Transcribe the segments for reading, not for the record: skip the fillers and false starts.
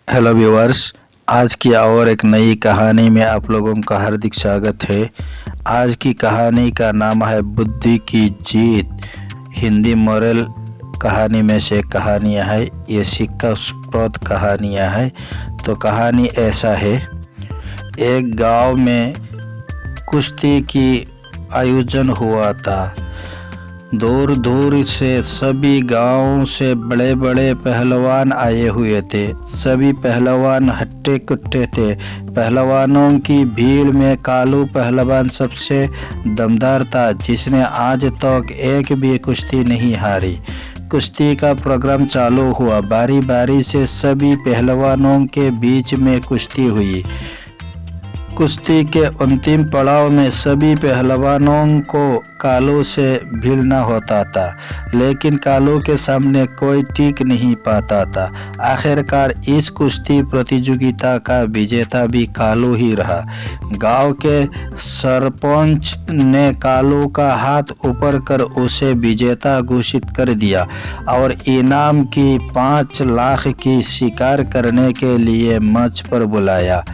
Hello viewers, आज की और एक नई कहानी में आप लोगों का हार्दिक स्वागत है। आज की कहानी का नाम है बुद्धि की जीत। हिंदी मोरल कहानी में से कहानियाँ है, ये शिक्षाप्रद कहानियाँ है। तो कहानी ऐसा है, एक गांव में कुश्ती की आयोजन हुआ था। दूर दूर से सभी गांवों से बड़े बड़े पहलवान आए हुए थे। सभी पहलवान हट्टे कट्टे थे। पहलवानों की भीड़ में कालू पहलवान सबसे दमदार था, जिसने आज तक एक भी कुश्ती नहीं हारी। कुश्ती का प्रोग्राम चालू हुआ। बारी बारी से सभी पहलवानों के बीच में कुश्ती हुई। कुश्ती के अंतिम पड़ाव में सभी पहलवानों को कालू से भिड़ना होता था, लेकिन कालू के सामने कोई टिक नहीं पाता था। आखिरकार इस कुश्ती प्रतियोगिता का विजेता भी कालू ही रहा। गांव के सरपंच ने कालू का हाथ ऊपर कर उसे विजेता घोषित कर दिया और इनाम की 5 लाख की शिकार करने के लिए मंच पर बुलाया।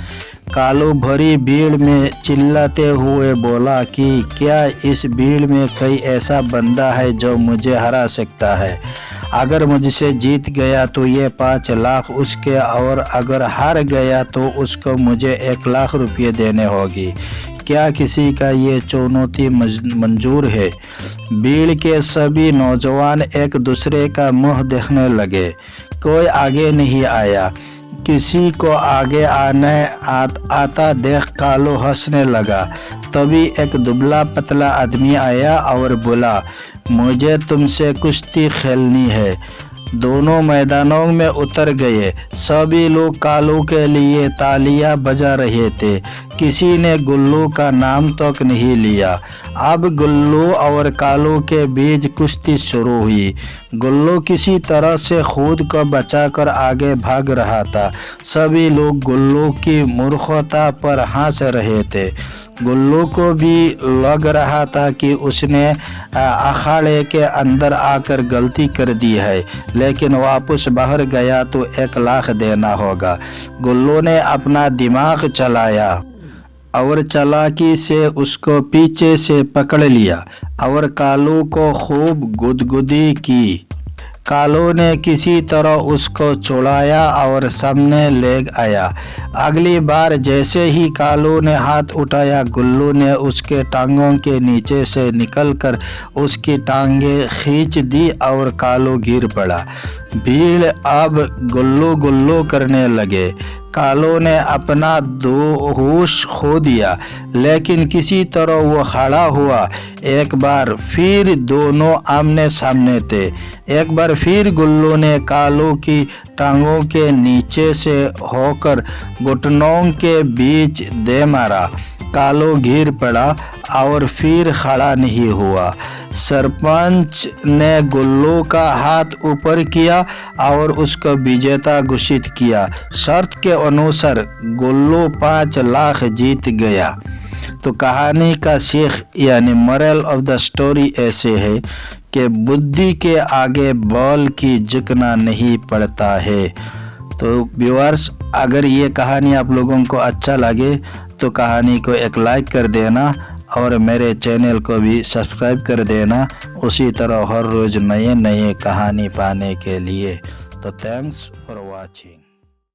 कालू भरी भीड़ में चिल्लाते हुए बोला कि क्या इस भीड़ में कोई ऐसा बंदा है जो मुझे हरा सकता है? अगर मुझसे जीत गया तो ये 5 लाख उसके, और अगर हार गया तो उसको मुझे 1 लाख रुपये देने होगी। क्या किसी का ये चुनौती मंजूर है? भीड़ के सभी नौजवान एक दूसरे का मुंह देखने लगे। कोई आगे नहीं आया। किसी को आगे आता देख कालू हंसने लगा। तभी एक दुबला पतला आदमी आया और बोला, मुझे तुमसे कुश्ती खेलनी है। दोनों मैदानों में उतर गए। सभी लोग कालू के लिए तालियां बजा रहे थे। किसी ने गुल्लू का नाम तक नहीं लिया। अब गुल्लू और कालू के बीच कुश्ती शुरू हुई। गुल्लू किसी तरह से खुद को बचाकर आगे भाग रहा था। सभी लोग गुल्लू की मूर्खता पर हंस रहे थे। गुल्लू को भी लग रहा था कि उसने अखाड़े के अंदर आकर गलती कर दी है, लेकिन वापस बाहर गया तो 1 लाख देना होगा। गुल्लू ने अपना दिमाग चलाया और चालाकी से उसको पीछे से पकड़ लिया और कालू को खूब गुदगुदी की। कालू ने किसी तरह उसको छुड़ाया और सामने ले आया। अगली बार जैसे ही कालू ने हाथ उठाया, गुल्लू ने उसके टांगों के नीचे से निकलकर उसकी टांगें खींच दी और कालू गिर पड़ा। भीड़ अब गुल्लू गुल्लू करने लगे। कालू ने अपना होश खो दिया, लेकिन किसी तरह वो खड़ा हुआ। एक बार फिर दोनों आमने सामने थे। एक बार फिर गुल्लू ने कालू की टांगों के नीचे से होकर घुटनों के बीच दे मारा। कालू गिर पड़ा और फिर खड़ा नहीं हुआ। सरपंच ने गुल्लू का हाथ ऊपर किया और उसको विजेता घोषित किया। शर्त के अनुसार गुल्लू 5 लाख जीत गया। तो कहानी का सीख यानी मोरल ऑफ द स्टोरी ऐसे है कि बुद्धि के आगे बल की झुकना नहीं पड़ता है। तो व्यूअर्स, अगर ये कहानी आप लोगों को अच्छा लगे तो कहानी को एक लाइक कर देना और मेरे चैनल को भी सब्सक्राइब कर देना, उसी तरह हर रोज़ नए नए कहानी पाने के लिए। तो थैंक्स फॉर